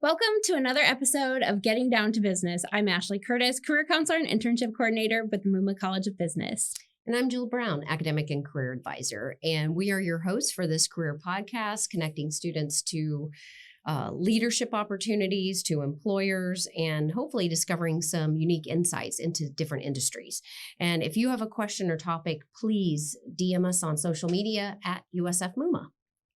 Welcome to another episode of Getting Down to Business. I'm Ashley Curtis, Career Counselor and Internship Coordinator with the Muma College of Business. And I'm Jill Brown, Academic and Career Advisor. And we are your hosts for this career podcast, connecting students to leadership opportunities, to employers, and hopefully discovering some unique insights into different industries. And if you have a question or topic, please DM us on social media at USF Muma.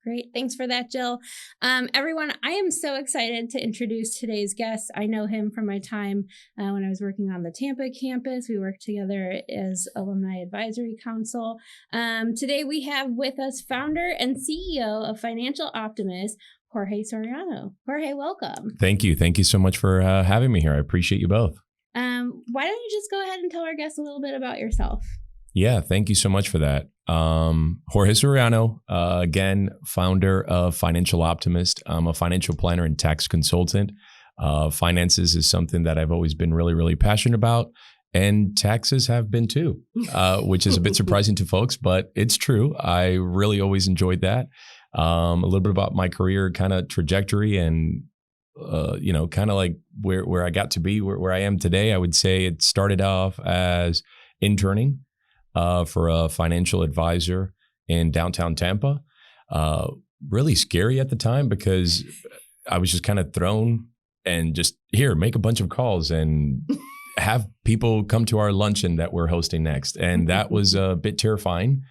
Great. Thanks for that, Jill. Everyone, I am so excited to introduce today's guest. I know him from my time when I was working on the Tampa campus. We worked together as Alumni Advisory Council. Today, we have with us founder and CEO of Financial Optimist, Jorge Soriano. Jorge, welcome. Thank you. Thank you so much for having me here. I appreciate you both. Why don't you just go ahead and tell our guests a little bit about yourself? Yeah, thank you so much for that. Jorge Soriano, again, founder of Financial Optimist. I'm a financial planner and tax consultant. Finances is something that I've always been really, really passionate about. And taxes have been too, which is a bit surprising to folks, but it's true. I really always enjoyed that. A little bit about my career kind of trajectory and, kind of like where I got to be, where I am today. I would say it started off as interning for a financial advisor in downtown Tampa. Really scary at the time because I was just kind of thrown and just here, make a bunch of calls and have people come to our luncheon that we're hosting next. And that was a bit terrifying,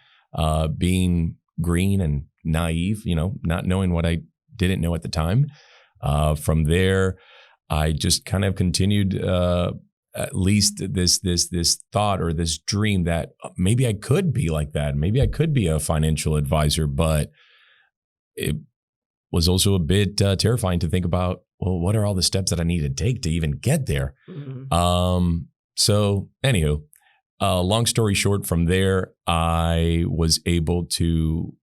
being green and naive, not knowing what I didn't know at the time. From there, I just kind of continued at least this thought or this dream that maybe I could be like that. Maybe I could be a financial advisor, but it was also a bit terrifying to think about, well, what are all the steps that I need to take to even get there? Mm-hmm. So anywho, long story short, from there, I was able to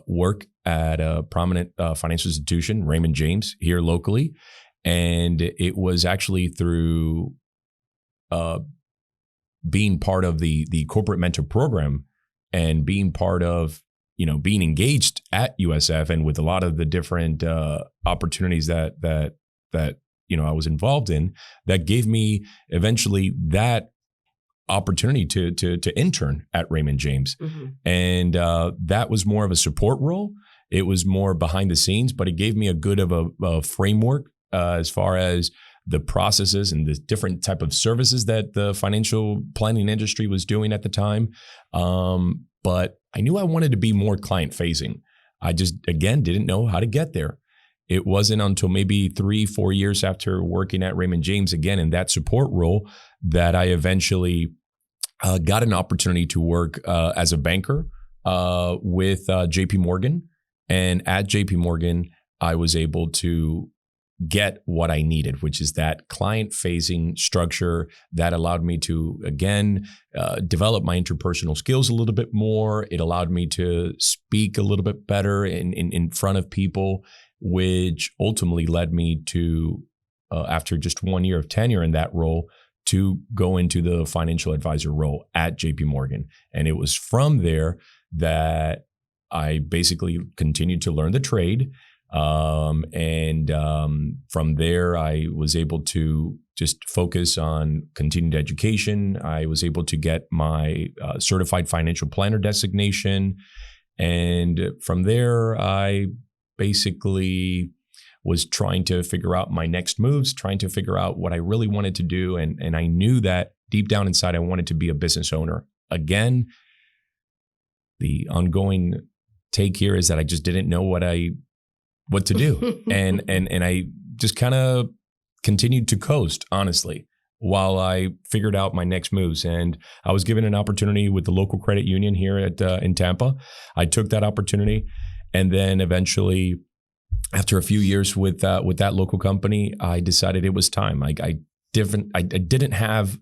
work at a prominent financial institution, Raymond James, here locally. And it was actually through being part of the corporate mentor program and being part of, being engaged at USF and with a lot of the different opportunities that I was involved in, that gave me eventually that opportunity to intern at Raymond James. Mm-hmm. And that was more of a support role. It was more behind the scenes, but it gave me a good of a framework as far as the processes and the different type of services that the financial planning industry was doing at the time. But I knew I wanted to be more client facing. I just, again, didn't know how to get there. It wasn't until maybe 3-4 years after working at Raymond James again in that support role that I eventually got an opportunity to work as a banker with JP Morgan. And at JP Morgan, I was able to get what I needed, which is that client-facing structure that allowed me to, again, develop my interpersonal skills a little bit more. It allowed me to speak a little bit better in front of people, which ultimately led me to, after just 1 year of tenure in that role, to go into the financial advisor role at JP Morgan. And it was from there that I basically continued to learn the trade. From there, I was able to just focus on continued education. I was able to get my certified financial planner designation. And from there, I basically was trying to figure out my next moves, trying to figure out what I really wanted to do. And I knew that deep down inside, I wanted to be a business owner. Again, the ongoing take here is that I just didn't know what to do. and I just kind of continued to coast, honestly, while I figured out my next moves. And I was given an opportunity with the local credit union here in Tampa. I took that opportunity. And then eventually, after a few years with that local company, I decided it was time. I didn't have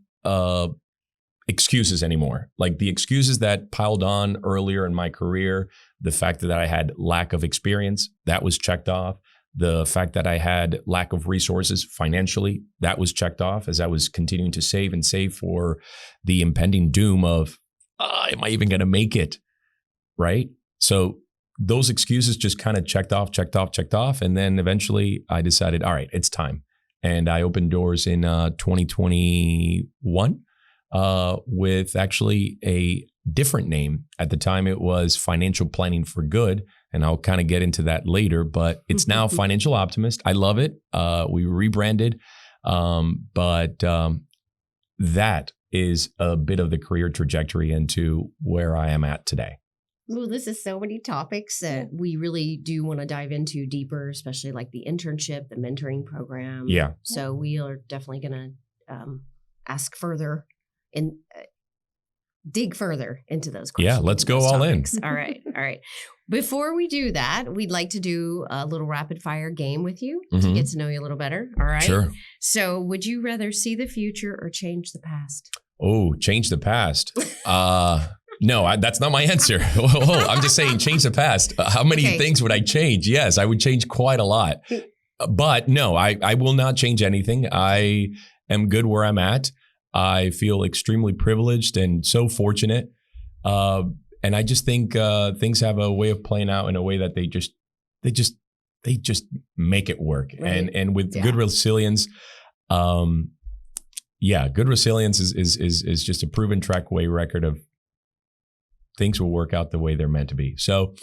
excuses anymore. Like the excuses that piled on earlier in my career, the fact that I had lack of experience, that was checked off. The fact that I had lack of resources financially, that was checked off as I was continuing to save and save for the impending doom of, am I even going to make it? Right? So those excuses just kind of checked off. And then eventually I decided, all right, it's time. And I opened doors in 2021 with actually a different name. At the time, it was Financial Planning for Good. And I'll kind of get into that later, but it's now Financial Optimist. I love it. We rebranded. But that is a bit of the career trajectory into where I am at today. Well, this is so many topics that we really do want to dive into deeper, especially like the internship, the mentoring program. Yeah. So we are definitely going to ask further and dig further into those questions. Yeah, let's go all in. All right. All right. Before we do that, we'd like to do a little rapid fire game with you to get to know you a little better. All right. Sure. So would you rather see the future or change the past? Oh, change the past. No, that's not my answer. I'm just saying change the past. How many things would I change? Yes, I would change quite a lot. But no, I will not change anything. I am good where I'm at. I feel extremely privileged and so fortunate. And I just think things have a way of playing out in a way that they just make it work. Right. And with good resilience, good resilience is just a proven track record of things will work out the way they're meant to be. So,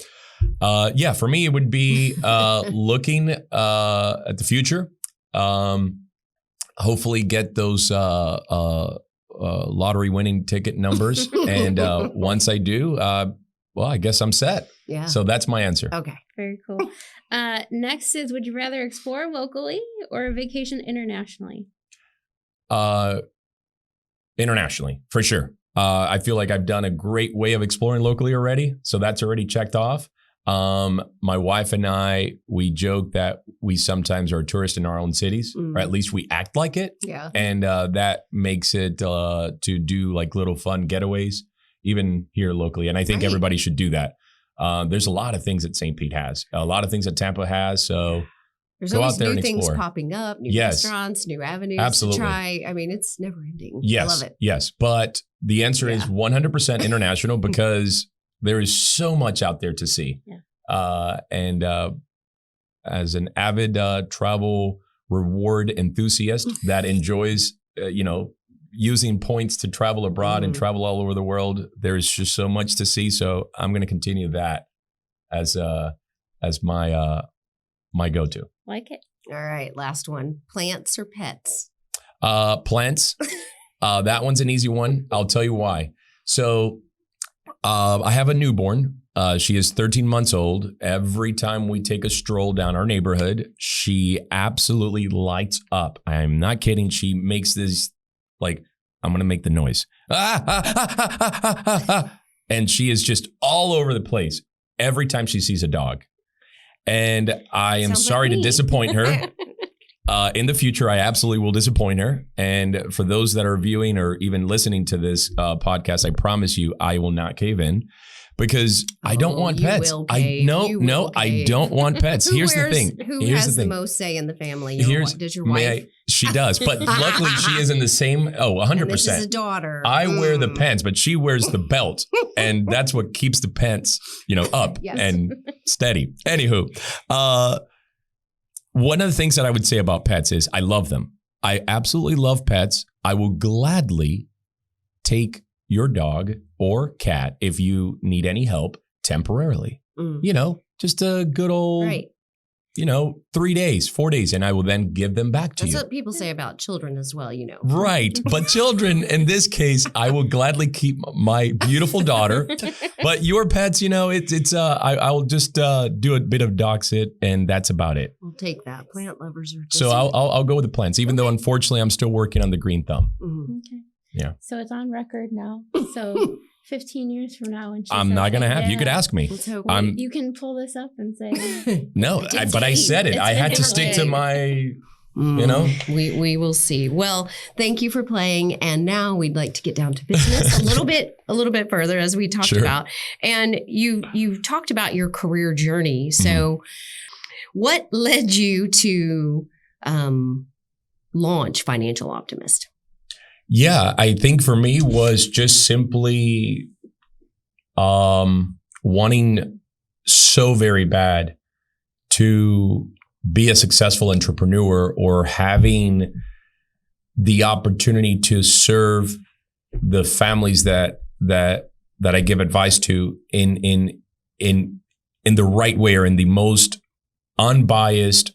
for me, it would be looking at the future. Hopefully get those lottery winning ticket numbers. And once I do, I guess I'm set. Yeah. So that's my answer. Okay. Very cool. Next is, would you rather explore locally or vacation internationally? Internationally, for sure. I feel like I've done a great way of exploring locally already. So that's already checked off. My wife and I, we joke that we sometimes are tourists in our own cities, or at least we act like it. Yeah. And that makes it to do like little fun getaways, even here locally. And I think everybody should do that. There's a lot of things that St. Pete has, a lot of things that Tampa has. So there's go always out there new and things explore. Popping up, new restaurants, new avenues to try. I mean, it's never ending. Yes, I love it. Yes. But the answer is 100% international because there is so much out there to see. Yeah. And as an avid travel reward enthusiast that enjoys, using points to travel abroad and travel all over the world, there's just so much to see. So I'm going to continue that as my go-to. Like it. All right. Last one. Plants or pets? Plants. That one's an easy one. I'll tell you why. So I have a newborn. She is 13 months old. Every time we take a stroll down our neighborhood, she absolutely lights up. I'm not kidding. She makes this, like, I'm going to make the noise. And she is just all over the place every time she sees a dog. And I am sorry to disappoint her. In the future, I absolutely will disappoint her. And for those that are viewing or even listening to this podcast, I promise you, I will not cave in because I don't want pets. I don't want pets. Here's the thing. Who has the most say in the family? Does your wife? She does, but luckily she is in the same. 100%. This is a daughter. I wear the pants, but she wears the belt, and that's what keeps the pants, up and steady. Anywho, one of the things that I would say about pets is I love them. I absolutely love pets. I will gladly take your dog or cat if you need any help temporarily. Just a good old, 3 days, 4 days, and I will then give them back to you. That's what people say about children as well, Right. But children, in this case, I will gladly keep my beautiful daughter. But your pets, I will just do a bit of dog sit, and that's about it. We'll take that. Plant lovers are just... So I'll go with the plants, even though unfortunately I'm still working on the green thumb. Okay. Yeah. So it's on record now. So 15 years from now, when I'm not going to have, you could ask me. You can pull this up and say, no, but I said it. I had to stick to my, We will see. Well, thank you for playing. And now we'd like to get down to business a little bit further, as we talked about. And you talked about your career journey. So what led you to launch Financial Optimist? Yeah, I think for me was just simply wanting so very bad to be a successful entrepreneur or having the opportunity to serve the families that I give advice to in the right way, or in the most unbiased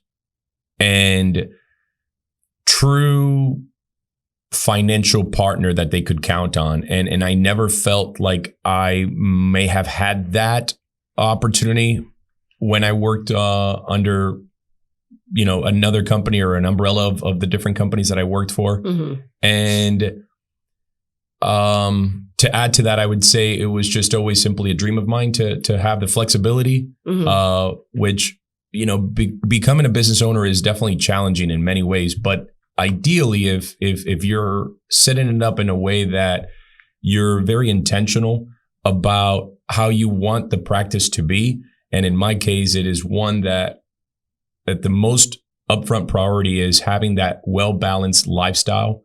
and true financial partner that they could count on. And I never felt like I may have had that opportunity when I worked under, another company or an umbrella of the different companies that I worked for. Mm-hmm. And to add to that, I would say it was just always simply a dream of mine to have the flexibility, which, becoming a business owner is definitely challenging in many ways. But ideally, if you're setting it up in a way that you're very intentional about how you want the practice to be, and in my case, it is one that the most upfront priority is having that well-balanced lifestyle,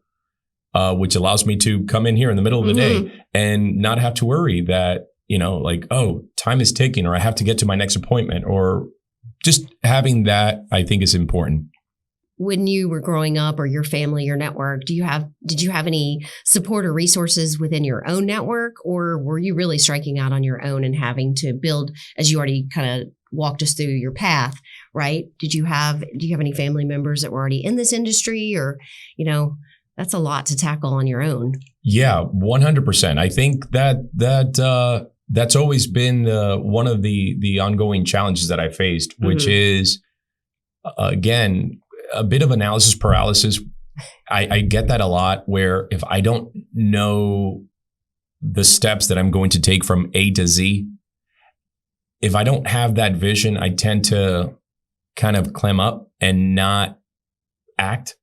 which allows me to come in here in the middle of the day and not have to worry that, time is ticking, or I have to get to my next appointment, or just having that, I think, is important. When you were growing up, or your family, your network, did you have any support or resources within your own network, or were you really striking out on your own and having to build, as you already kind of walked us through your path, right? Do you have any family members that were already in this industry, or, that's a lot to tackle on your own? Yeah, 100%. I think that's always been one of the ongoing challenges that I faced, which is, again, a bit of analysis paralysis. I get that a lot, where if I don't know the steps that I'm going to take from A to Z, if I don't have that vision, I tend to kind of clam up and not act,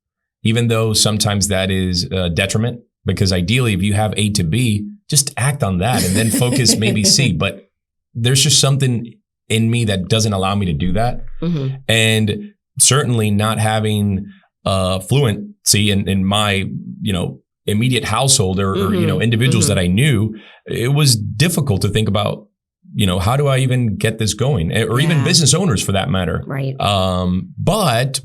even though sometimes that is a detriment, because ideally, if you have A to B, just act on that and then focus maybe C. But there's just something in me that doesn't allow me to do that. And certainly not having fluency in my, immediate household or individuals that I knew, it was difficult to think about, how do I even get this going, or even business owners for that matter. Right. But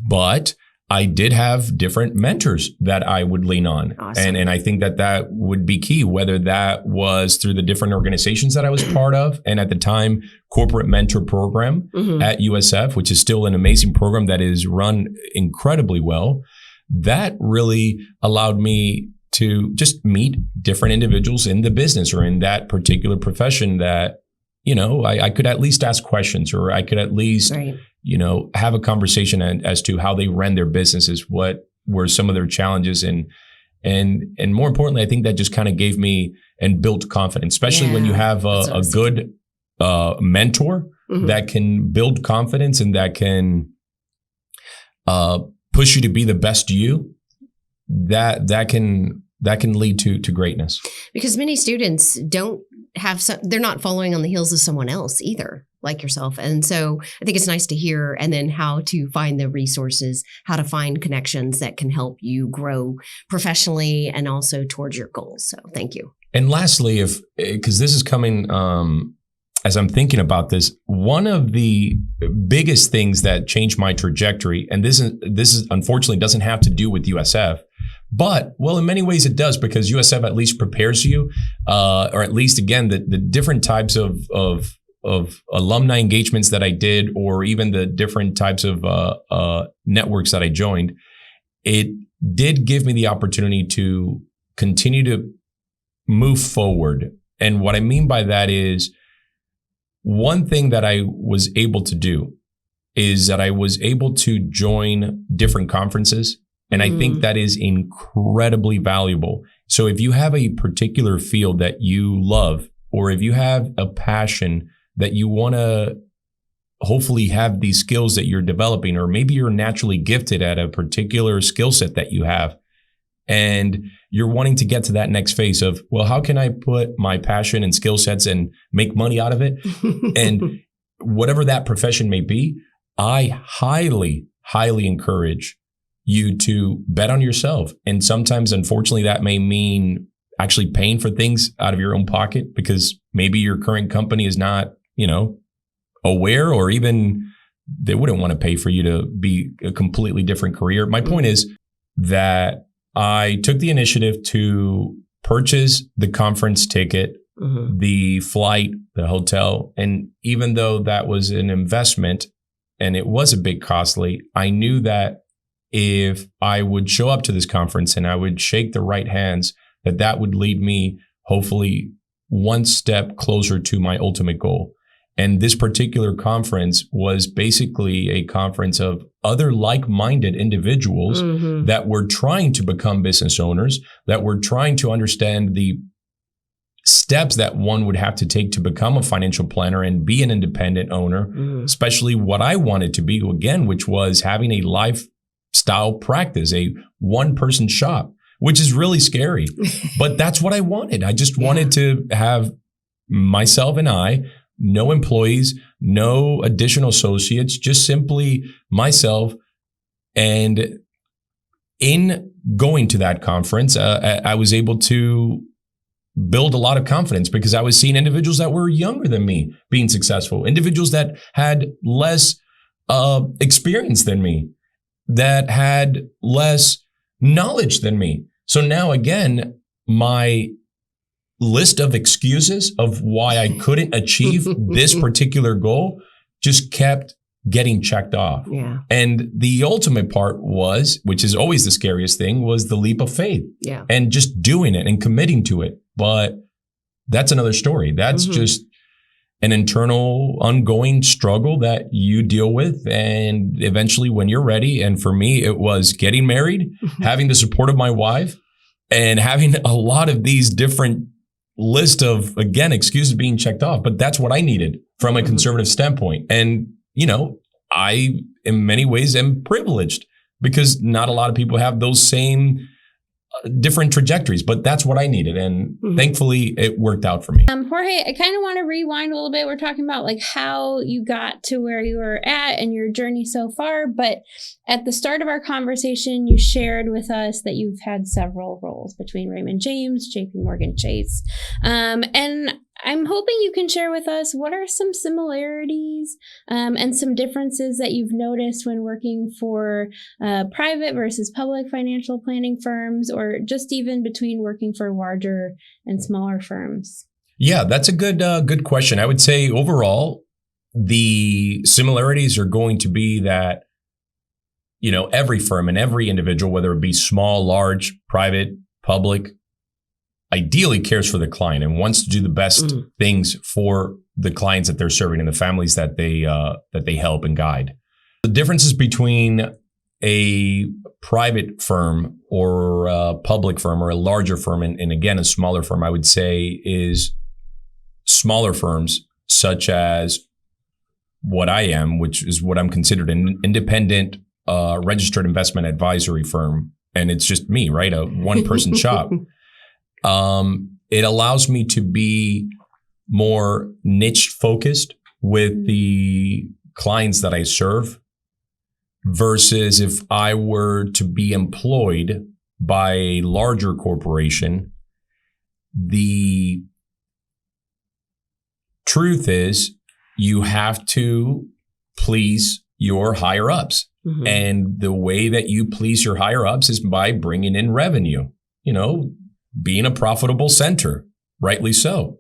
I did have different mentors that I would lean on. Awesome. And I think that would be key, whether that was through the different organizations that I was part of. And at the time, corporate mentor program at USF, which is still an amazing program that is run incredibly well. That really allowed me to just meet different individuals in the business or in that particular profession that, I could at least ask questions, or I could at least, have a conversation as to how they ran their businesses, what were some of their challenges, and more importantly, I think that just kind of gave me and built confidence, especially when you have a good mentor that can build confidence and that can push you to be the best you. That can lead to greatness. Because many students they're not following on the heels of someone else either, like yourself. And so I think it's nice to hear, and then how to find the resources, how to find connections that can help you grow professionally and also towards your goals. So thank you. And lastly, because this is coming, as I'm thinking about this, one of the biggest things that changed my trajectory, and this is unfortunately doesn't have to do with USF, but, well, in many ways it does, because USF at least prepares you, or at least, again, the different types of alumni engagements that I did, or even the different types of networks that I joined, it did give me the opportunity to continue to move forward. And what I mean by that is, one thing that I was able to do is that I was able to join different conferences. And I think that is incredibly valuable. So if you have a particular field that you love, or if you have a passion that you want to hopefully have these skills that you're developing, or maybe you're naturally gifted at a particular skill set that you have, and you're wanting to get to that next phase of, well, how can I put my passion and skill sets and make money out of it? And whatever that profession may be, I highly, highly encourage you to bet on yourself. And sometimes, unfortunately, that may mean actually paying for things out of your own pocket, because maybe your current company is not, aware, or even they wouldn't want to pay for you to be a completely different career. My point is that I took the initiative to purchase the conference ticket, the flight, the hotel. And even though that was an investment and it was a bit costly, I knew that if I would show up to this conference and I would shake the right hands, that would lead me hopefully one step closer to my ultimate goal. And this particular conference was basically a conference of other like-minded individuals that were trying to become business owners, that were trying to understand the steps that one would have to take to become a financial planner and be an independent owner, especially what I wanted to be, again, which was having a lifestyle practice, a one-person shop, which is really scary. But that's what I wanted. I just wanted to have myself and I, no employees, no additional associates, just simply myself. And in going to that conference, I was able to build a lot of confidence because I was seeing individuals that were younger than me being successful, individuals that had less experience than me, that had less knowledge than me. So now again, my list of excuses of why I couldn't achieve this particular goal just kept getting checked off. Yeah. And the ultimate part was, which is always the scariest thing, was the leap of faith. Yeah. And just doing it and committing to it. But that's another story. That's just an internal ongoing struggle that you deal with. And eventually when you're ready, and for me, it was getting married, having the support of my wife, and having a lot of these different list of, again, excuses being checked off. But that's what I needed from a conservative standpoint. And, you know, I, in many ways, am privileged because not a lot of people have those same different trajectories, but that's what I needed. And thankfully it worked out for me. Jorge, I kind of want to rewind a little bit. We're talking about like how you got to where you were at and your journey so far. But at the start of our conversation, you shared with us that you've had several roles between Raymond James, JP Morgan Chase. And I'm hoping you can share with us what are some similarities and some differences that you've noticed when working for private versus public financial planning firms, or just even between working for larger and smaller firms. Yeah, that's a good question. I would say overall, the similarities are going to be that, you know, every firm and every individual, whether it be small, large, private, public, ideally cares for the client and wants to do the best things for the clients that they're serving and the families that they help and guide. The differences between a private firm or a public firm or a larger firm and again, a smaller firm, I would say, is smaller firms such as what I am, which is what I'm considered an independent registered investment advisory firm. And it's just me, right? A one-person shop. It allows me to be more niche focused with the clients that I serve versus if I were to be employed by a larger corporation. The truth is you have to please your higher ups. And the way that you please your higher ups is by bringing in revenue, you know, being a profitable center, rightly so.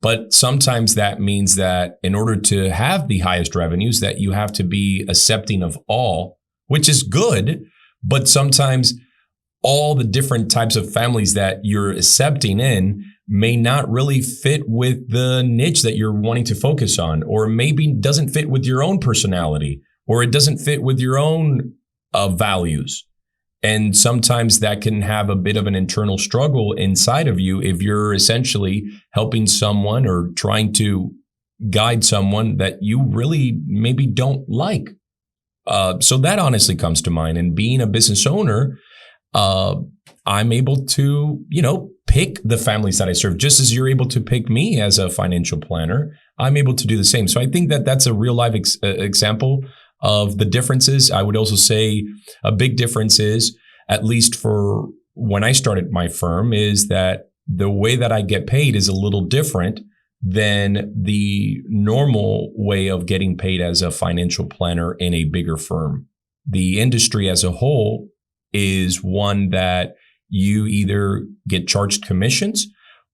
But sometimes that means that in order to have the highest revenues, that you have to be accepting of all, which is good. But sometimes all the different types of families that you're accepting in may not really fit with the niche that you're wanting to focus on, or maybe doesn't fit with your own personality, or it doesn't fit with your own values. And sometimes that can have a bit of an internal struggle inside of you if you're essentially helping someone or trying to guide someone that you really maybe don't like. So that honestly comes to mind. And being a business owner, I'm able to, you know, pick the families that I serve. Just as you're able to pick me as a financial planner, I'm able to do the same. So I think that that's a real life example of the differences. I would also say a big difference is, at least for when I started my firm, is that the way that I get paid is a little different than the normal way of getting paid as a financial planner in a bigger firm. The industry as a whole is one that you either get charged commissions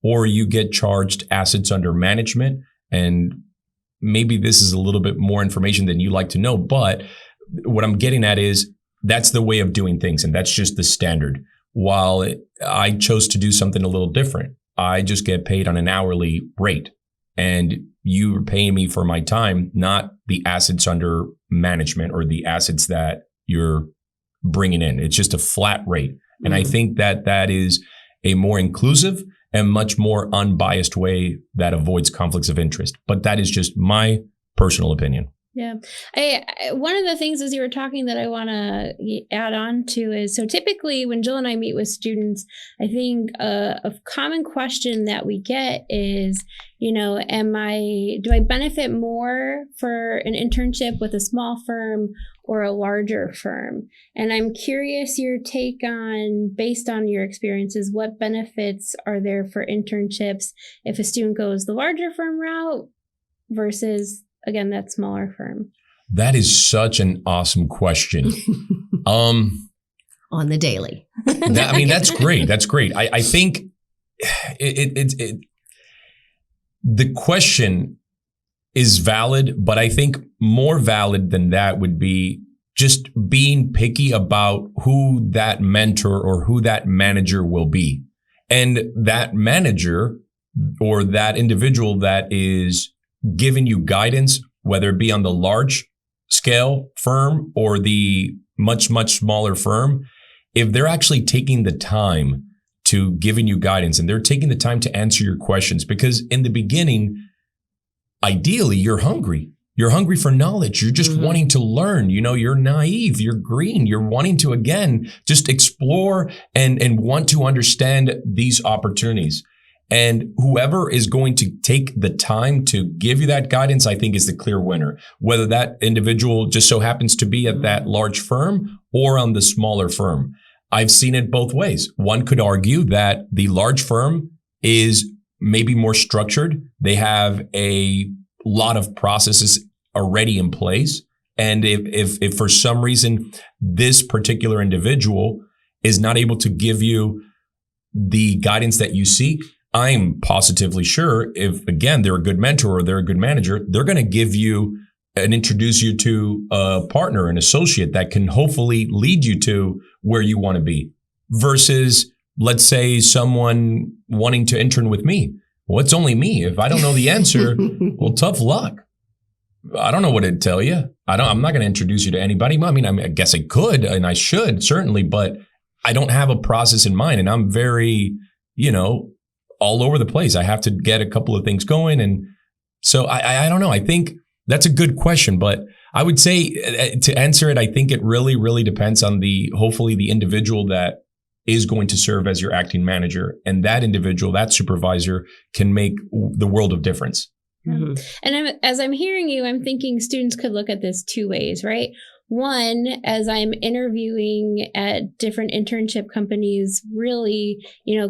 or you get charged assets under management. And maybe this is a little bit more information than you like to know, but what I'm getting at is that's the way of doing things, and that's just the standard. While I chose to do something a little different, I just get paid on an hourly rate, and you are paying me for my time, not the assets under management or the assets that you're bringing in. It's just a flat rate. And I think that that is a more inclusive and much more unbiased way that avoids conflicts of interest. But that is just my personal opinion. Yeah. One of the things as you were talking that I want to add on to is, so typically when Jill and I meet with students, I think a common question that we get is, do I benefit more for an internship with a small firm or a larger firm? And I'm curious your take on, based on your experiences, what benefits are there for internships if a student goes the larger firm route versus, again, that smaller firm? That is such an awesome question. On the daily. That's great. That's great. I think the question is valid, but I think more valid than that would be just being picky about who that mentor or who that manager will be. And that manager or that individual that is giving you guidance, whether it be on the large scale firm or the much, much smaller firm, if they're actually taking the time to giving you guidance and they're taking the time to answer your questions, because in the beginning, ideally, you're hungry. You're hungry for knowledge. You're just wanting to learn. You're naive. You're green. You're wanting to, again, just explore and want to understand these opportunities. And whoever is going to take the time to give you that guidance, I think, is the clear winner. Whether that individual just so happens to be at that large firm or on the smaller firm. I've seen it both ways. One could argue that the large firm is maybe more structured. They have a lot of processes already in place. And if for some reason this particular individual is not able to give you the guidance that you seek, I'm positively sure if, again, they're a good mentor or they're a good manager, they're going to give you and introduce you to a partner, an associate that can hopefully lead you to where you want to be versus, let's say, someone wanting to intern with me. Well, it's only me. If I don't know the answer, well, tough luck. I don't know what to tell you. I'm not going to introduce you to anybody. I guess I could and I should certainly, but I don't have a process in mind and I'm very, all over the place. I have to get a couple of things going. And so I don't know. I think that's a good question, but I would say to answer it, I think it really, really depends on hopefully the individual that is going to serve as your acting manager. And that individual, that supervisor can make the world of difference. Mm-hmm. And as I'm hearing you, I'm thinking students could look at this two ways, right? One, as I'm interviewing at different internship companies, really,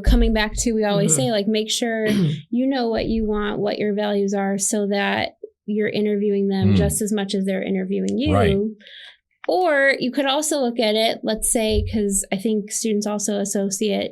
coming back to, we always say, like, make sure you know what you want, what your values are, so that you're interviewing them just as much as they're interviewing you. Right. Or you could also look at it, let's say, because I think students also associate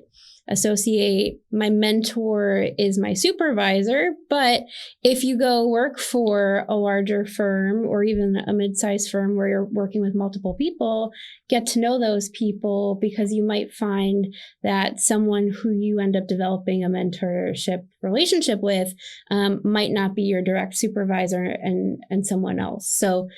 my mentor is my supervisor. But if you go work for a larger firm or even a mid-sized firm where you're working with multiple people, get to know those people, because you might find that someone who you end up developing a mentorship relationship with might not be your direct supervisor and someone else. So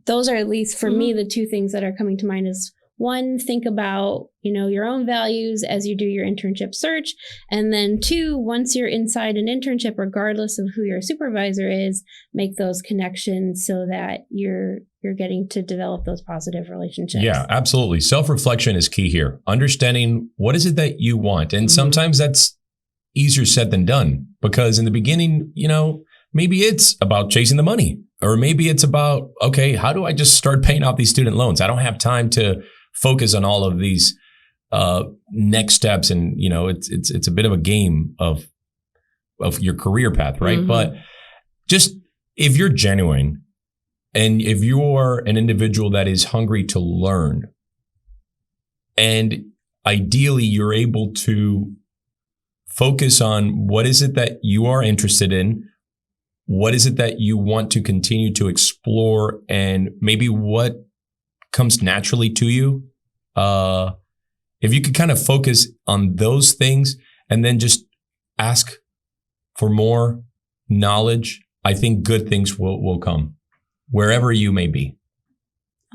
those are, at least for me, the two things that are coming to mind is, one, think about, your own values as you do your internship search. And then two, once you're inside an internship, regardless of who your supervisor is, make those connections so that you're getting to develop those positive relationships. Yeah, absolutely. Self-reflection is key here. Understanding what is it that you want. And sometimes that's easier said than done, because in the beginning, maybe it's about chasing the money, or maybe it's about, okay, how do I just start paying off these student loans? I don't have time to focus on all of these next steps. And, it's a bit of a game of of your career path, right? Mhm. But just if you're genuine and if you're an individual that is hungry to learn, and ideally you're able to focus on what is it that you are interested in, what is it that you want to continue to explore, and maybe what comes naturally to you. If you could kind of focus on those things and then just ask for more knowledge, I think good things will come wherever you may be.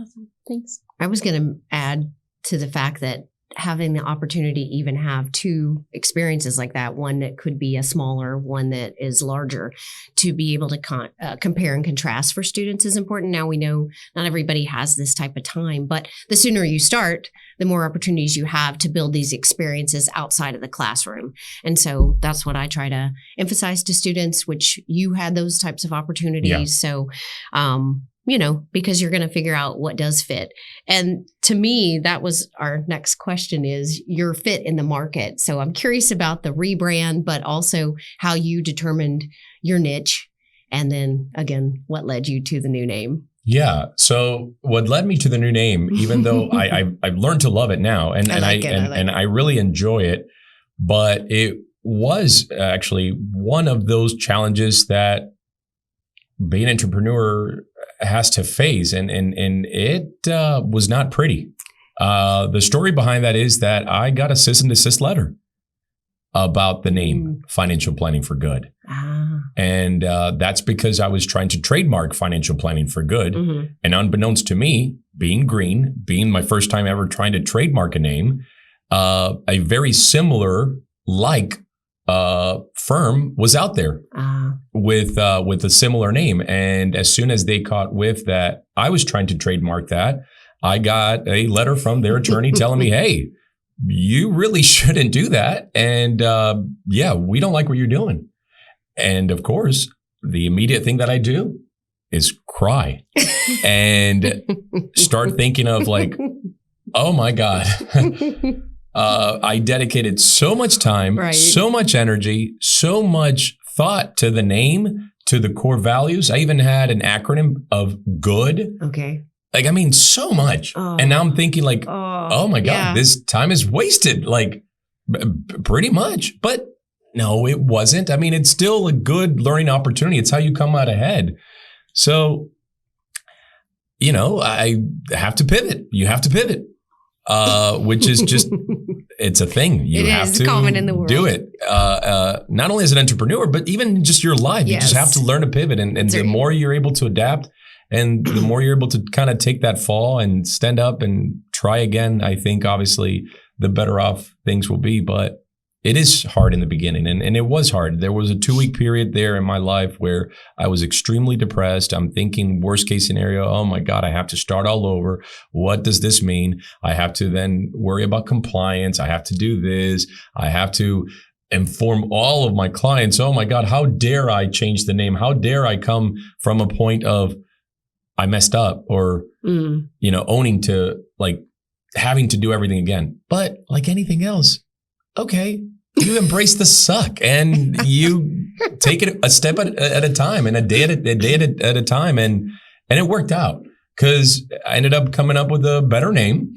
Awesome. Thanks. I was going to add to the fact that having the opportunity to even have two experiences like that, one that could be a smaller, one that is larger, to be able to compare and contrast for students is important. Now we know not everybody has this type of time, but the sooner you start, the more opportunities you have to build these experiences outside of the classroom. And so that's what I try to emphasize to students, which you had those types of opportunities. Yeah. So, because you're going to figure out what does fit. And to me, that was our next question is your fit in the market. So I'm curious about the rebrand, but also how you determined your niche. And then again, what led you to the new name? Yeah. So what led me to the new name, even though I've learned to love it now and I really enjoy it, but it was actually one of those challenges that being an entrepreneur has to face, and it was not pretty. The story behind that is that I got a cease and desist letter about the name Financial Planning for Good. And that's because I was trying to trademark Financial Planning for Good. Mm-hmm. And unbeknownst to me, being green, being my first time ever trying to trademark a name, a very similar firm was out there with a similar name. And as soon as they caught whiff that I was trying to trademark that, I got a letter from their attorney telling me, hey, you really shouldn't do that. And we don't like what you're doing. And of course, the immediate thing that I do is cry and start thinking of like, oh my God. I dedicated so much time, so much energy, so much thought to the name, to the core values. I even had an acronym of GOOD. Okay. So much. And now I'm thinking like, oh my God, this time is wasted, pretty much. But no, it wasn't. It's still a good learning opportunity. It's how you come out ahead. So, I have to pivot. You have to pivot. Which is just, it's a thing. You have to common in the world. Do it. Not only as an entrepreneur, but even just your life. You just have to learn to pivot. And the more you're able to adapt and the more you're able to kind of take that fall and stand up and try again, I think obviously the better off things will be. But it is hard in the beginning. And it was hard. There was a 2-week period there in my life where I was extremely depressed. I'm thinking worst case scenario, oh my God, I have to start all over. What does this mean? I have to then worry about compliance. I have to do this. I have to inform all of my clients. Oh my God, how dare I change the name? How dare I come from a point of I messed up or, owning to having to do everything again. But like anything else, okay, you embrace the suck and you take it a step at a time and a day at a time. And it worked out because I ended up coming up with a better name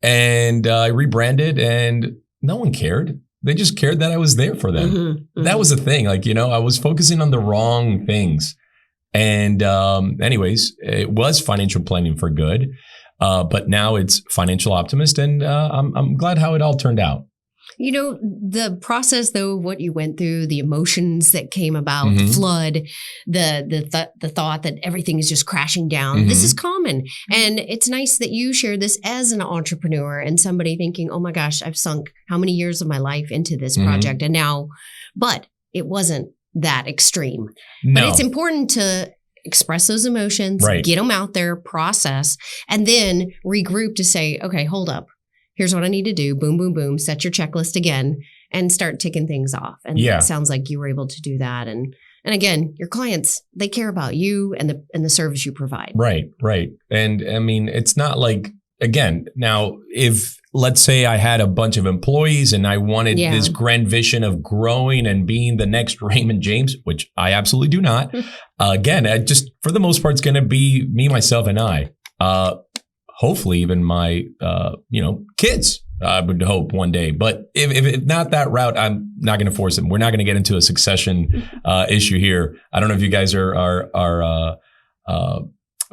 and I rebranded and no one cared. They just cared that I was there for them. Mm-hmm. That was the thing. I was focusing on the wrong things. And anyways, it was Financial Planning for Good. But now it's Financial Optimist. And I'm glad how it all turned out. The process, though, what you went through, the emotions that came about, the flood, the thought that everything is just crashing down. This is common. And it's nice that you share this as an entrepreneur and somebody thinking, oh my gosh, I've sunk how many years of my life into this project. And now, but it wasn't that extreme. No. But it's important to express those emotions, get them out there, process, and then regroup to say, okay, hold up. Here's what I need to do. Boom, boom, boom. Set your checklist again and start ticking things off. And it sounds like you were able to do that. And again, your clients, they care about you and the service you provide. Right. And it's not like again, now if let's say I had a bunch of employees and I wanted this grand vision of growing and being the next Raymond James, which I absolutely do not. Again, I just for the most part, it's going to be me, myself, and I. Hopefully, even my kids. I would hope one day, but if not that route, I'm not going to force them. We're not going to get into a succession issue here. I don't know if you guys are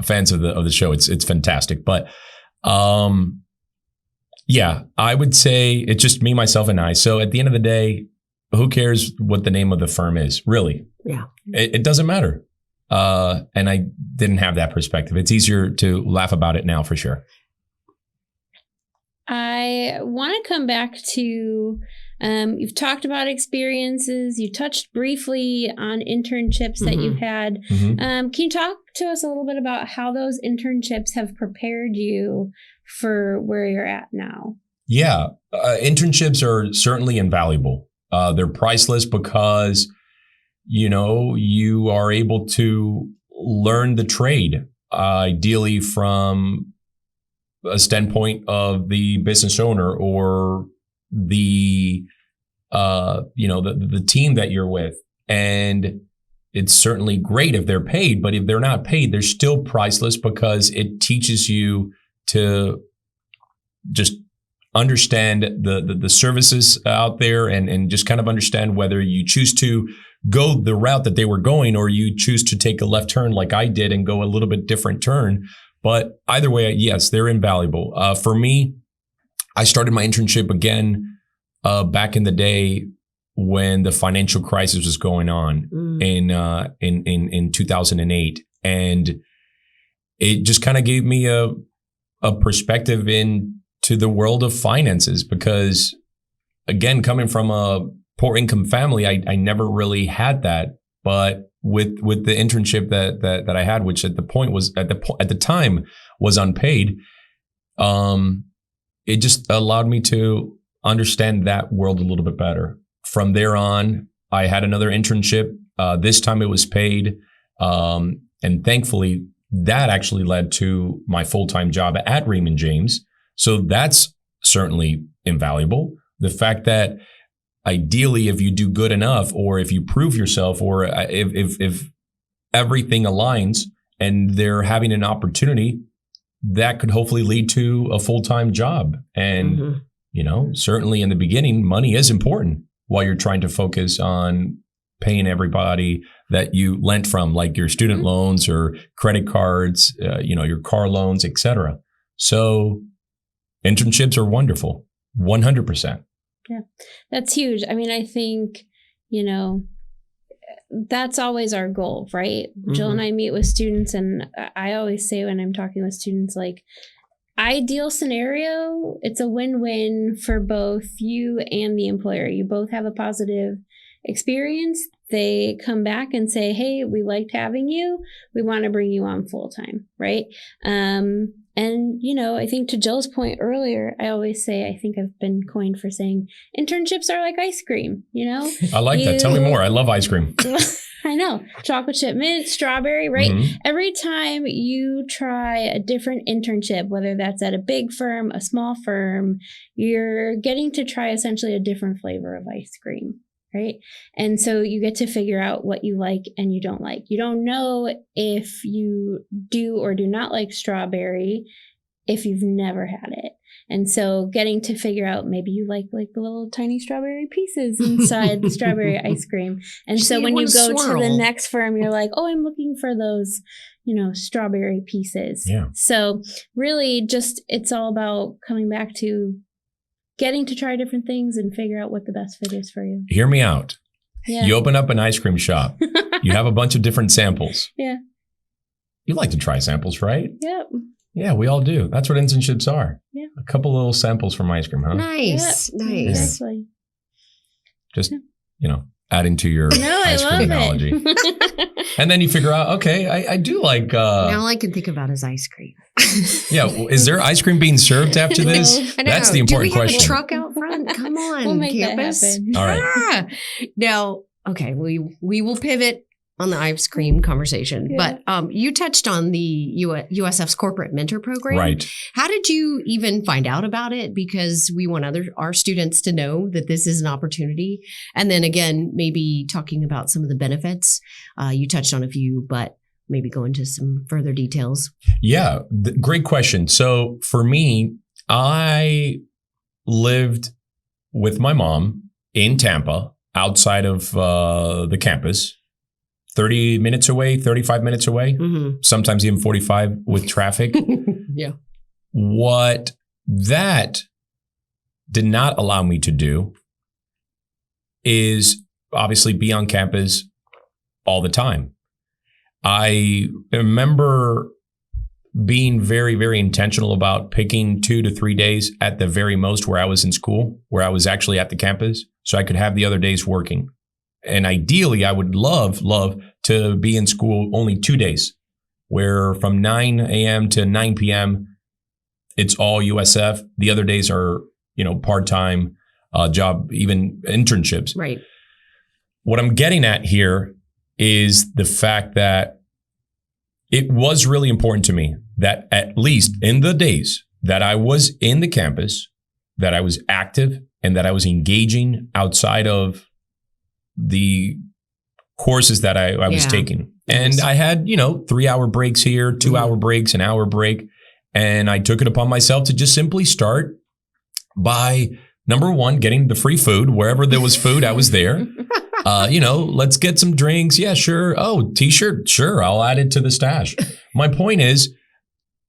fans of the show. It's fantastic, but yeah, I would say it's just me, myself, and I. So at the end of the day, who cares what the name of the firm is? Really? Yeah, it doesn't matter. And I didn't have that perspective. It's easier to laugh about it now for sure. I want to come back to, you've talked about experiences. You touched briefly on internships that you've had. Can you talk to us a little bit about how those internships have prepared you for where you're at now? Yeah, internships are certainly invaluable. They're priceless because, you are able to learn the trade, ideally from a standpoint of the business owner or the team that you're with. And it's certainly great if they're paid, but if they're not paid, they're still priceless because it teaches you to just understand the services out there and just kind of understand whether you choose to go the route that they were going or you choose to take a left turn like I did and go a little bit different turn. But either way, yes, they're invaluable. For me, I started my internship again back in the day when the financial crisis was going on in 2008, and it just kind of gave me a perspective into the world of finances because, again, coming from a poor income family, I never really had that, but with the internship that I had, which at the time was unpaid, it just allowed me to understand that world a little bit better. From there on, I had another internship. This time it was paid, and thankfully that actually led to my full-time job at Raymond James. So that's certainly invaluable. The fact that ideally, if you do good enough, or if you prove yourself, or if everything aligns and they're having an opportunity, that could hopefully lead to a full-time job. And, certainly in the beginning, money is important while you're trying to focus on paying everybody that you lent from, like your student loans or credit cards, your car loans, etc. So internships are wonderful, 100%. Yeah, that's huge. I mean, I think, that's always our goal, right? Jill and I meet with students, and I always say when I'm talking with students, like, ideal scenario, it's a win-win for both you and the employer. You both have a positive experience. They come back and say, hey, we liked having you. We want to bring you on full-time, right? And, I think to Jill's point earlier, I always say, I think I've been coined for saying internships are like ice cream, I like that. Tell me more. I love ice cream. I know. Chocolate chip mint, strawberry, right? Every time you try a different internship, whether that's at a big firm, a small firm, you're getting to try essentially a different flavor of ice cream. Right. And so you get to figure out what you like and you don't like. You don't know if you do or do not like strawberry if you've never had it. And so getting to figure out, maybe you like the little tiny strawberry pieces inside the strawberry ice cream. And so when you go to the next firm, you're like, oh, I'm looking for those, strawberry pieces. Yeah. So really just, it's all about coming back to getting to try different things and figure out what the best fit is for you. Hear me out. Yeah. You open up an ice cream shop. You have a bunch of different samples. Yeah. You like to try samples, right? Yep. Yeah, we all do. That's what internships are. Yeah. A couple little samples from ice cream, huh? Nice. Yep. Nice. Exactly. Just, adding to your ice cream analogy. And then you figure out, okay, I do like... Now all I can think about is ice cream. Yeah. Is there ice cream being served after this? I know. That's the important question. Do we have a truck out front? Come on, we'll make campus. that happen. All right. Now, okay, we will pivot on the ice cream conversation, Yeah. but you touched on the USF's corporate mentor program. Right. How did you even find out about it? Because we want our students to know that this is an opportunity. And then again, maybe talking about some of the benefits. You touched on a few, but maybe go into some further details. Yeah, great question. So for me, I lived with my mom in Tampa, outside of the campus. 30 minutes away, 35 minutes away, sometimes even 45 with traffic. Yeah. What that did not allow me to do is obviously be on campus all the time. I remember being very, very intentional about picking 2 to 3 days at the very most where I was in school, where I was actually at the campus, so I could have the other days working. And ideally, I would love to be in school only 2 days, where from 9 a.m. to 9 p.m., it's all USF. The other days are, part-time job, even internships. Right. What I'm getting at here is the fact that it was really important to me that at least in the days that I was in the campus, that I was active and that I was engaging outside of the courses that I was taking. And I had, 3-hour breaks here, 2-hour breaks, an hour break. And I took it upon myself to just simply start by, number one, getting the free food. Wherever there was food, I was there. Let's get some drinks. Yeah, sure. Oh, t-shirt. Sure. I'll add it to the stash. My point is,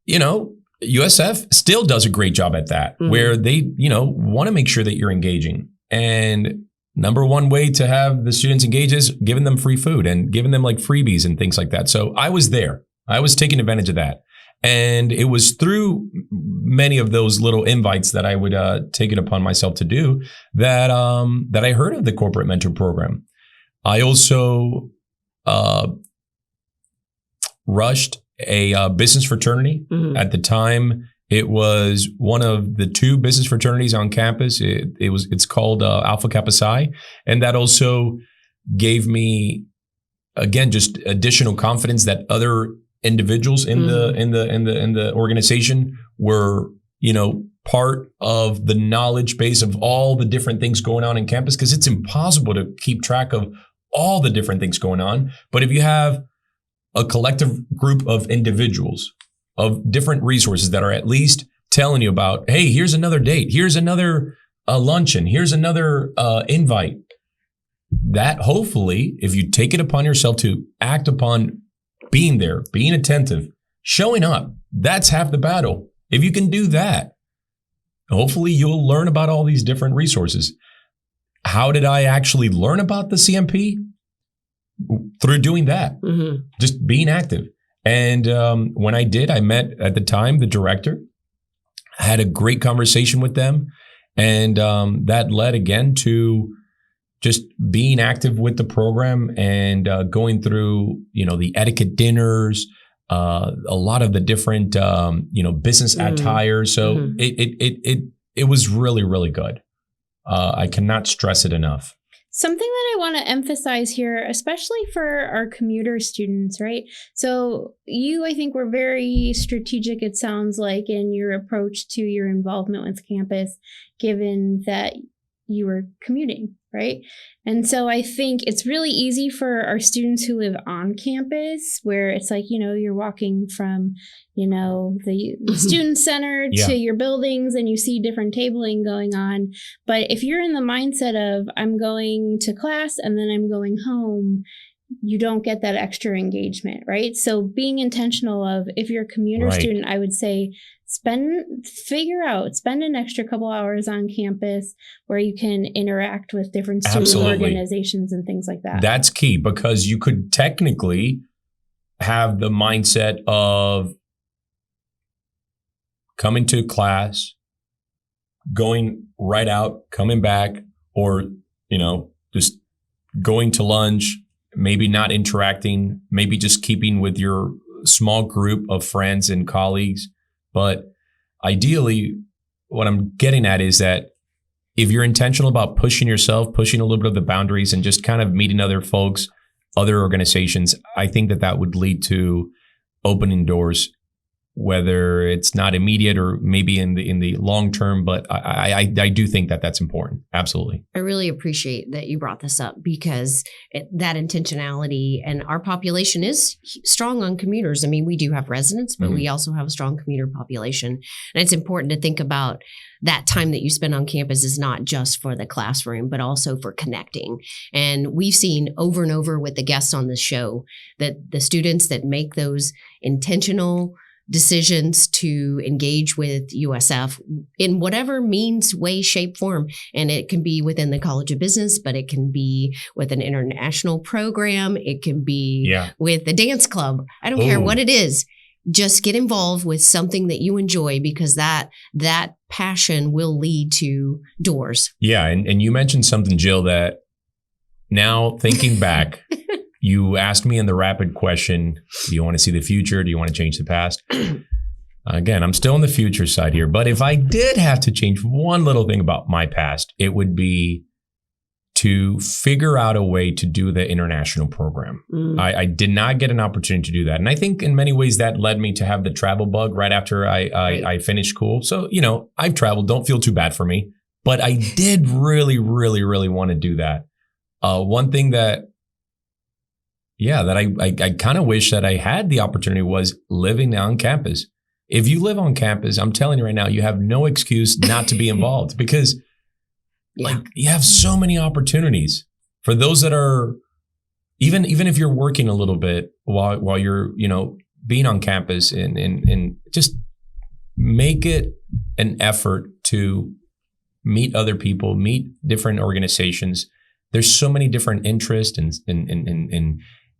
USF still does a great job at that, where they, want to make sure that you're engaging. And number one way to have the students engage is giving them free food and giving them like freebies and things like that. So I was there. I was taking advantage of that. And it was through many of those little invites that I would take it upon myself to do that I heard of the corporate mentor program. I also rushed a business fraternity. At the time. It was one of the 2 business fraternities on campus. It's called Alpha Kappa Psi, and that also gave me, again, just additional confidence that other individuals in the organization were, part of the knowledge base of all the different things going on in campus, because it's impossible to keep track of all the different things going on. But if you have a collective group of individuals of different resources that are at least telling you about, hey, here's another date, here's another luncheon, here's another invite. That hopefully, if you take it upon yourself to act upon being there, being attentive, showing up, that's half the battle. If you can do that, hopefully you'll learn about all these different resources. How did I actually learn about the CMP? Through doing that, just being active. And when I did, I met at the time the director, had a great conversation with them. And that led again to just being active with the program and going through, the etiquette dinners, a lot of the different, business attire. So it was really, really good. I cannot stress it enough. Something that I want to emphasize here, especially for our commuter students, right? So you, I think, were very strategic, it sounds like, in your approach to your involvement with campus, given that you were commuting, right? And so I think it's really easy for our students who live on campus, where it's like, you're walking from, the student center to your buildings and you see different tabling going on. But if you're in the mindset of, I'm going to class and then I'm going home, you don't get that extra engagement, right? So being intentional of, if you're a commuter student, I would say spend an extra couple hours on campus where you can interact with different student organizations and things like that. That's key, because you could technically have the mindset of coming to class, going right out, coming back, or, just going to lunch, maybe not interacting, maybe just keeping with your small group of friends and colleagues. But ideally, what I'm getting at is that if you're intentional about pushing yourself, pushing a little bit of the boundaries and just kind of meeting other folks, other organizations, I think that would lead to opening doors, whether it's not immediate or maybe in the long term. But I do think that that's important. Absolutely. I really appreciate that you brought this up, because that intentionality, and our population is strong on commuters. I mean, we do have residents, but we also have a strong commuter population. And it's important to think about that time that you spend on campus is not just for the classroom, but also for connecting. And we've seen over and over with the guests on this show that the students that make those intentional decisions to engage with USF in whatever means, way, shape, form. And it can be within the College of Business, but it can be with an international program. It can be with the dance club. I don't care what it is. Just get involved with something that you enjoy, because that passion will lead to doors. Yeah. And you mentioned something, Jill, that now thinking back, you asked me in the rapid question, do you want to see the future? Do you want to change the past? Again, I'm still on the future side here. But if I did have to change one little thing about my past, it would be to figure out a way to do the international program. I did not get an opportunity to do that. And I think in many ways that led me to have the travel bug right after I finished school. So, I've traveled. Don't feel too bad for me. But I did really, really, really want to do that. One thing that I kind of wish that I had the opportunity was living on campus. If you live on campus, I'm telling you right now, you have no excuse not to be involved, because you have so many opportunities for those that are, even if you're working a little bit while you're, being on campus, and just make it an effort to meet other people, meet different organizations. There's so many different interests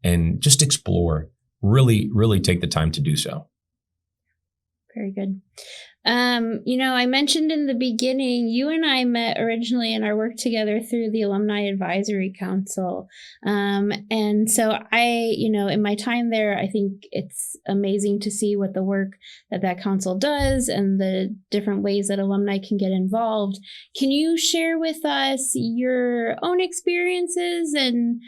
and just explore. Really, really take the time to do so. Very good. I mentioned in the beginning, you and I met originally in our work together through the Alumni Advisory Council. And so in my time there, I think it's amazing to see what the work that council does and the different ways that alumni can get involved. Can you share with us your own experiences and,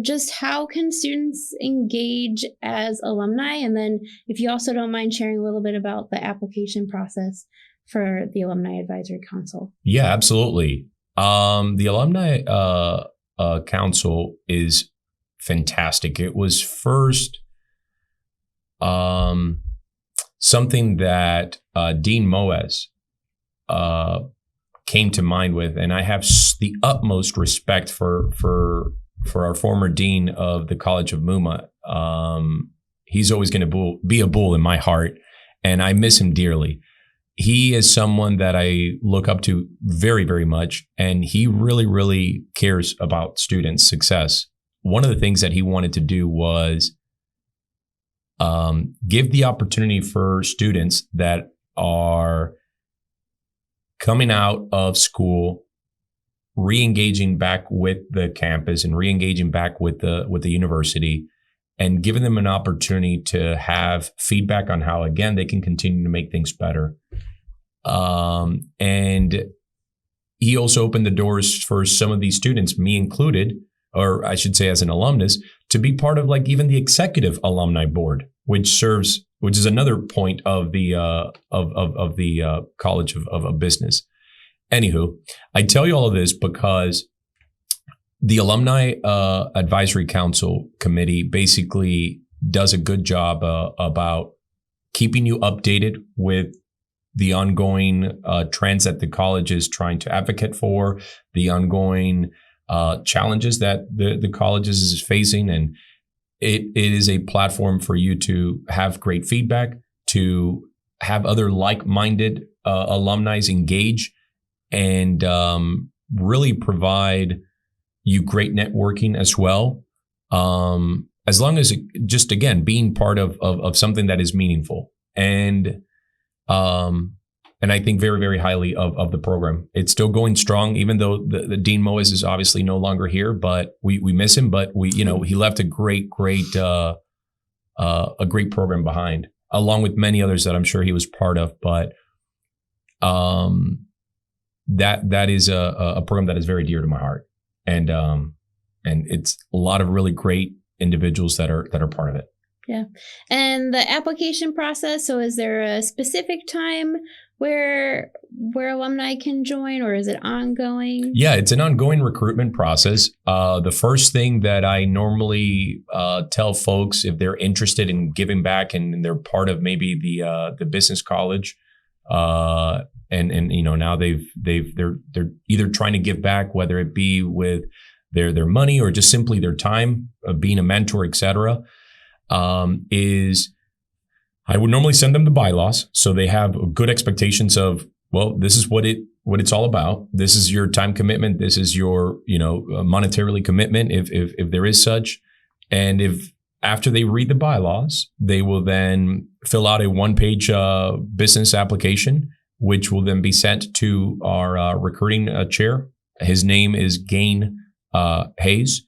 just how can students engage as alumni? And then if you also don't mind sharing a little bit about the application process for the Alumni Advisory Council. Yeah, absolutely. The Alumni Council is fantastic. It was first something that Dean Moes came to mind with, and I have the utmost respect for our former dean of the College of Muma. He's always going to be a bull in my heart, and I miss him dearly. He is someone that I look up to very, very much, and he really, really cares about students' success. One of the things that he wanted to do was give the opportunity for students that are coming out of school, re-engaging back with the campus and re-engaging back with the university, and giving them an opportunity to have feedback on how, again, they can continue to make things better. And he also opened the doors for some of these students, me included, or I should say as an alumnus, to be part of even the executive alumni board, which is another point of the College of Business. Anywho, I tell you all of this because the Alumni Advisory Council Committee basically does a good job about keeping you updated with the ongoing trends that the college is trying to advocate for, the ongoing challenges that the college is facing. And it is a platform for you to have great feedback, to have other like-minded alumni engage, and really provide you great networking as well. As long as just, again, being part of something that is meaningful. And I think very, very highly of the program. It's still going strong, even though the Dean Moes is obviously no longer here, but we miss him. But he left a great program behind, along with many others that I'm sure he was part of. But that is a program that is very dear to my heart. And And it's a lot of really great individuals that are part of it. Yeah. And the application process, so is there a specific time where alumni can join, or is it ongoing? Yeah, it's an ongoing recruitment process. The first thing that I normally tell folks, if they're interested in giving back and they're part of maybe the business college, and you know, now they're either trying to give back, whether it be with their money or just simply their time of being a mentor, etc. Is I would normally send them the bylaws so they have good expectations of, well, this is what it's all about. This is your time commitment. This is your, you know, monetarily commitment if there is such. And if after they read the bylaws, they will then fill out a 1-page business application, which will then be sent to our recruiting chair. His name is Gain Hayes.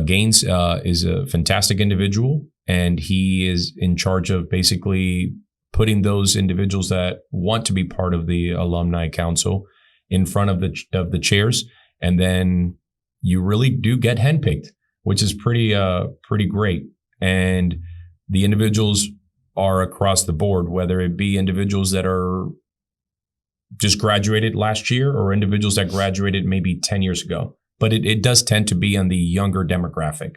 Gaines is a fantastic individual, and he is in charge of basically putting those individuals that want to be part of the alumni council in front of the chairs, and then you really do get handpicked, which is pretty great. And the individuals are across the board, whether it be individuals that are just graduated last year or individuals that graduated maybe 10 years ago. But it does tend to be on the younger demographic.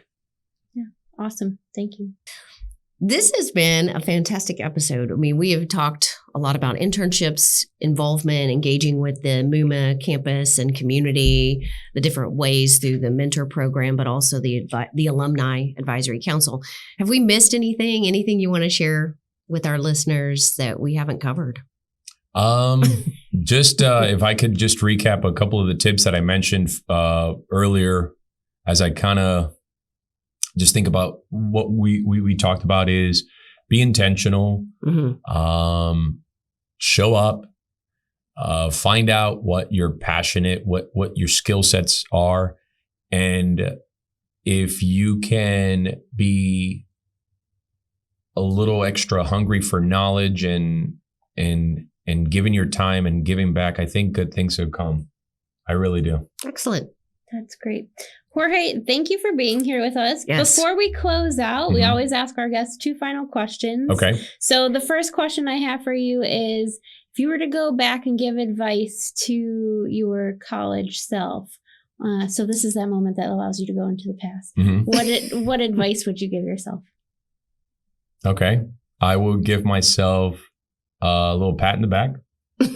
Yeah, awesome. Thank you. This has been a fantastic episode. I mean, we have talked a lot about internships, involvement, engaging with the Muma campus and community, the different ways through the mentor program, but also the Alumni Advisory Council. Have we missed anything? Anything you want to share with our listeners that we haven't covered? Just if I could just recap a couple of the tips that I mentioned earlier, as I kind of just think about what we talked about is be intentional, show up, find out what you're passionate, what your skill sets are. And if you can be a little extra hungry for knowledge and giving your time and giving back, I think good things will come. I really do. Excellent. That's great. Jorge, thank you for being here with us. Yes. Before we close out, we always ask our guests 2 final questions. Okay. So the first question I have for you is, if you were to go back and give advice to your college self, so this is that moment that allows you to go into the past, what advice would you give yourself? Okay. I will give myself a little pat in the back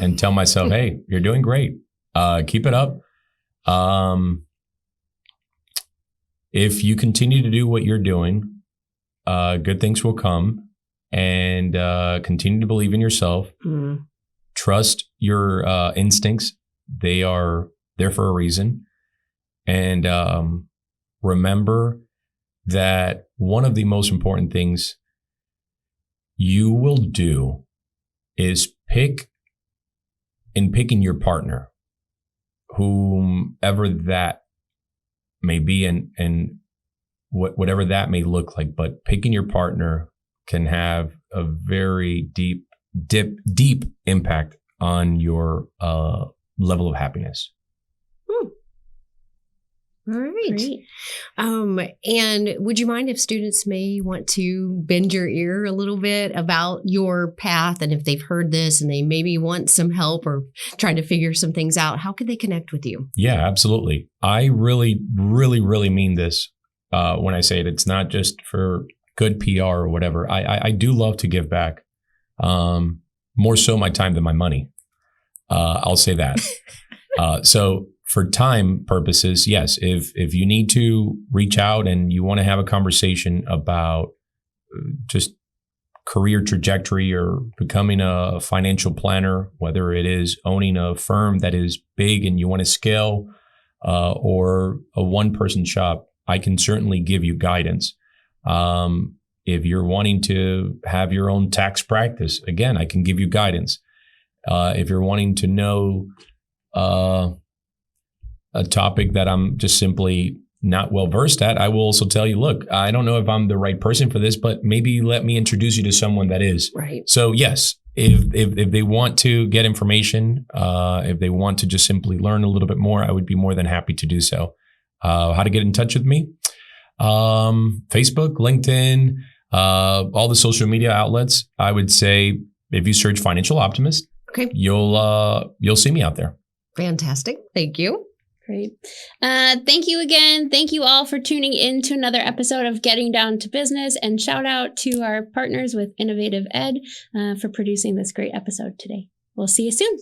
and tell myself, hey, you're doing great. Keep it up. If you continue to do what you're doing, good things will come, and continue to believe in yourself. Trust your instincts. They are there for a reason. And remember that one of the most important things you will do is picking your partner, whomever that may be, and whatever that may look like. But picking your partner can have a very deep impact on your level of happiness. All right. Great. And would you mind if students may want to bend your ear a little bit about your path, and if they've heard this and they maybe want some help or trying to figure some things out, how could they connect with you? Yeah, absolutely. I really, really, really mean this when I say it. It's not just for good PR or whatever. I do love to give back, more so my time than my money. I'll say that. So for time purposes, yes, if you need to reach out and you want to have a conversation about just career trajectory or becoming a financial planner, whether it is owning a firm that is big and you want to scale, or a one-person shop, I can certainly give you guidance. If you're wanting to have your own tax practice, again, I can give you guidance. If you're wanting to know a topic that I'm just simply not well versed at, I will also tell you, look, I don't know if I'm the right person for this, but maybe let me introduce you to someone that is. Right. So yes, if they want to get information, if they want to just simply learn a little bit more, I would be more than happy to do so. how to get in touch with me. Facebook, LinkedIn, all the social media outlets. I would say if you search Financial Optimist, Okay. You'll see me out there. Fantastic. Thank you. Great. Thank you again. Thank you all for tuning in to another episode of Getting Down to Business, and shout out to our partners with Innovative Ed for producing this great episode today. We'll see you soon.